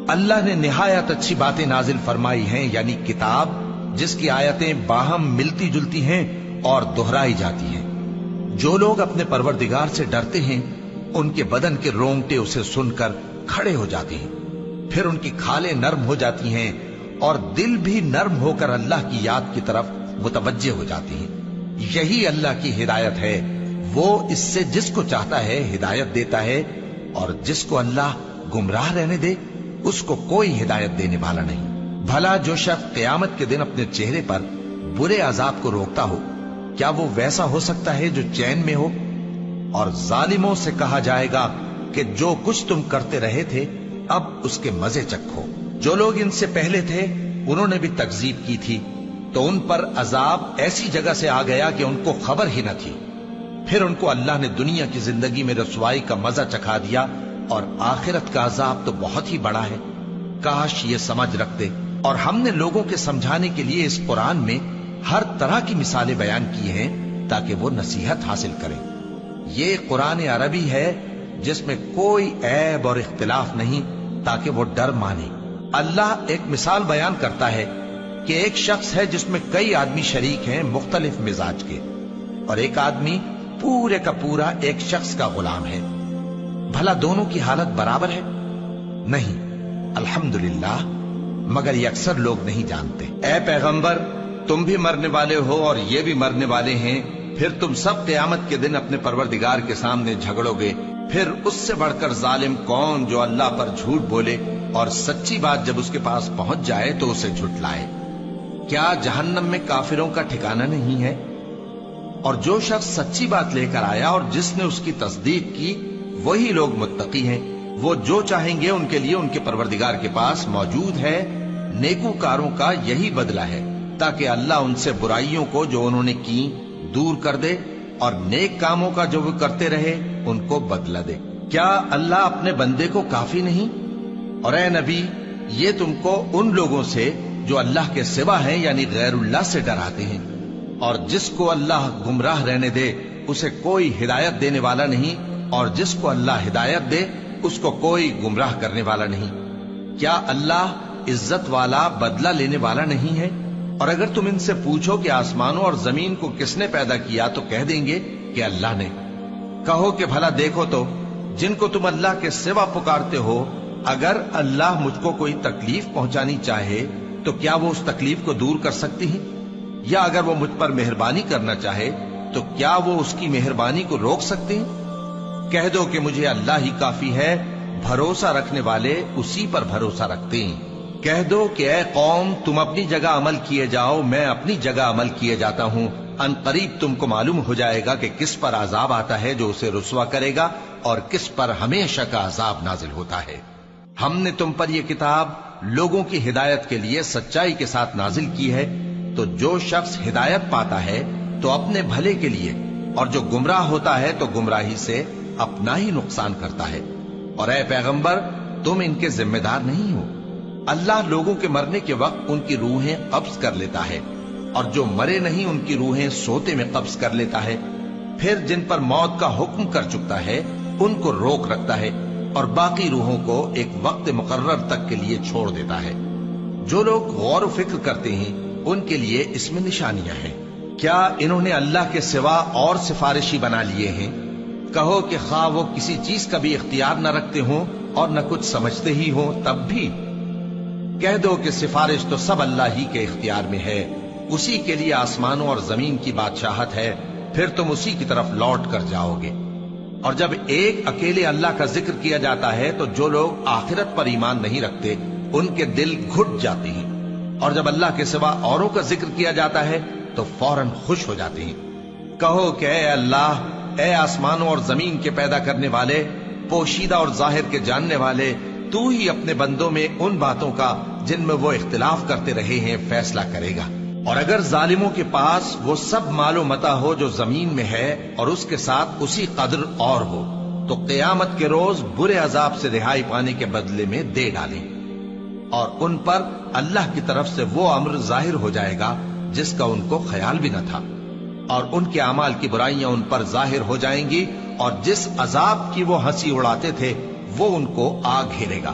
اللہ نے نہایت اچھی باتیں نازل فرمائی ہیں، یعنی کتاب جس کی آیتیں باہم ملتی جلتی ہیں اور دہرائی جاتی ہیں۔ جو لوگ اپنے پروردگار سے ڈرتے ہیں ان کے بدن کے رونگٹے اسے سن کر کھڑے ہو جاتے ہیں، پھر ان کی کھالیں نرم ہو جاتی ہیں اور دل بھی نرم ہو کر اللہ کی یاد کی طرف متوجہ ہو جاتے ہیں۔ یہی اللہ کی ہدایت ہے، وہ اس سے جس کو چاہتا ہے ہدایت دیتا ہے، اور جس کو اللہ گمراہ رہنے دے اس کو کوئی ہدایت دینے والا نہیں۔ بھلا جو شخص قیامت کے دن اپنے چہرے پر برے عذاب کو روکتا ہو، کیا وہ ویسا ہو سکتا ہے جو چین میں ہو؟ اور ظالموں سے کہا جائے گا کہ جو کچھ تم کرتے رہے تھے اب اس کے مزے چکھو۔ جو لوگ ان سے پہلے تھے انہوں نے بھی تکذیب کی تھی، تو ان پر عذاب ایسی جگہ سے آ گیا کہ ان کو خبر ہی نہ تھی۔ پھر ان کو اللہ نے دنیا کی زندگی میں رسوائی کا مزہ چکھا دیا، اور آخرت کا عذاب تو بہت ہی بڑا ہے۔ کاش یہ سمجھ رکھتے۔ اور ہم نے لوگوں کے سمجھانے کے لیے اس قرآن میں ہر طرح کی مثالیں بیان کی ہیں تاکہ وہ نصیحت حاصل کریں۔ یہ قرآن عربی ہے جس میں کوئی عیب اور اختلاف نہیں، تاکہ وہ ڈر مانے۔ اللہ ایک مثال بیان کرتا ہے کہ ایک شخص ہے جس میں کئی آدمی شریک ہیں مختلف مزاج کے، اور ایک آدمی پورے کا پورا ایک شخص کا غلام ہے۔ بھلا دونوں کی حالت برابر ہے؟ نہیں، الحمدللہ، مگر یہ اکثر لوگ نہیں جانتے۔ اے پیغمبر، تم بھی مرنے والے ہو اور یہ بھی مرنے والے ہیں، پھر تم سب قیامت کے دن اپنے پروردگار کے سامنے جھگڑو گے۔ پھر اس سے بڑھ کر ظالم کون جو اللہ پر جھوٹ بولے اور سچی بات جب اس کے پاس پہنچ جائے تو اسے جھٹلائے۔ کیا جہنم میں کافروں کا ٹھکانہ نہیں ہے؟ اور جو شخص سچی بات لے کر آیا اور جس نے اس کی تصدیق کی وہی لوگ متقی ہیں۔ وہ جو چاہیں گے ان کے لیے ان کے پروردگار کے پاس موجود ہے۔ نیکوکاروں کا یہی بدلہ ہے، تاکہ اللہ ان سے برائیوں کو جو انہوں نے کی دور کر دے، اور نیک کاموں کا جو وہ کرتے رہے ان کو بدلہ دے۔ کیا اللہ اپنے بندے کو کافی نہیں؟ اور اے نبی، یہ تم کو ان لوگوں سے جو اللہ کے سوا ہیں یعنی غیر اللہ سے ڈراتے ہیں، اور جس کو اللہ گمراہ رہنے دے اسے کوئی ہدایت دینے والا نہیں، اور جس کو اللہ ہدایت دے اس کو کوئی گمراہ کرنے والا نہیں۔ کیا اللہ عزت والا بدلہ لینے والا نہیں ہے؟ اور اگر تم ان سے پوچھو کہ آسمانوں اور زمین کو کس نے پیدا کیا تو کہہ دیں گے کہ اللہ نے۔ کہو کہ بھلا دیکھو تو جن کو تم اللہ کے سوا پکارتے ہو، اگر اللہ مجھ کو کوئی تکلیف پہنچانی چاہے تو کیا وہ اس تکلیف کو دور کر سکتی ہیں؟ یا اگر وہ مجھ پر مہربانی کرنا چاہے تو کیا وہ اس کی مہربانی کو روک سکتے ہیں؟ کہہ دو کہ مجھے اللہ ہی کافی ہے، بھروسہ رکھنے والے اسی پر بھروسہ رکھتے ہیں۔ کہہ دو کہ اے قوم، تم اپنی جگہ عمل کیے جاؤ، میں اپنی جگہ عمل کیے جاتا ہوں۔ ان قریب تم کو معلوم ہو جائے گا کہ کس پر عذاب آتا ہے جو اسے رسوا کرے گا، اور کس پر ہمیشہ کا عذاب نازل ہوتا ہے۔ ہم نے تم پر یہ کتاب لوگوں کی ہدایت کے لیے سچائی کے ساتھ نازل کی ہے، تو جو شخص ہدایت پاتا ہے تو اپنے بھلے کے لیے، اور جو گمراہ ہوتا ہے تو گمراہی سے اپنا ہی نقصان کرتا ہے۔ اور اے پیغمبر، تم ان کے ذمہ دار نہیں ہو۔ اللہ لوگوں کے مرنے کے وقت ان کی روحیں قبض کر لیتا ہے، اور جو مرے نہیں ان کی روحیں سوتے میں قبض کر لیتا ہے۔ پھر جن پر موت کا حکم کر چکتا ہے ان کو روک رکھتا ہے، اور باقی روحوں کو ایک وقت مقرر تک کے لیے چھوڑ دیتا ہے۔ جو لوگ غور و فکر کرتے ہیں ان کے لیے اس میں نشانیاں ہیں۔ کیا انہوں نے اللہ کے سوا اور سفارشی بنا لیے ہیں؟ کہو کہ خواہ وہ کسی چیز کا بھی اختیار نہ رکھتے ہوں اور نہ کچھ سمجھتے ہی ہوں تب بھی، کہہ دو کہ سفارش تو سب اللہ ہی کے اختیار میں ہے، اسی کے لیے آسمانوں اور زمین کی بادشاہت ہے، پھر تم اسی کی طرف لوٹ کر جاؤ گے۔ اور جب ایک اکیلے اللہ کا ذکر کیا جاتا ہے تو جو لوگ آخرت پر ایمان نہیں رکھتے ان کے دل گھٹ جاتے ہیں، اور جب اللہ کے سوا اوروں کا ذکر کیا جاتا ہے تو فوراً خوش ہو جاتے ہیں۔ کہو کہ اے اللہ، اے آسمانوں اور زمین کے پیدا کرنے والے، پوشیدہ اور ظاہر کے جاننے والے، تو ہی اپنے بندوں میں ان باتوں کا جن میں وہ اختلاف کرتے رہے ہیں فیصلہ کرے گا۔ اور اگر ظالموں کے پاس وہ سب مال و متاع ہو جو زمین میں ہے اور اس کے ساتھ اسی قدر اور ہو تو قیامت کے روز برے عذاب سے رہائی پانے کے بدلے میں دے ڈالیں، اور ان پر اللہ کی طرف سے وہ امر ظاہر ہو جائے گا جس کا ان کو خیال بھی نہ تھا، اور ان کے اعمال کی برائیاں ان پر ظاہر ہو جائیں گی، اور جس عذاب کی وہ ہنسی اڑاتے تھے وہ ان کو آ گھیرے گا۔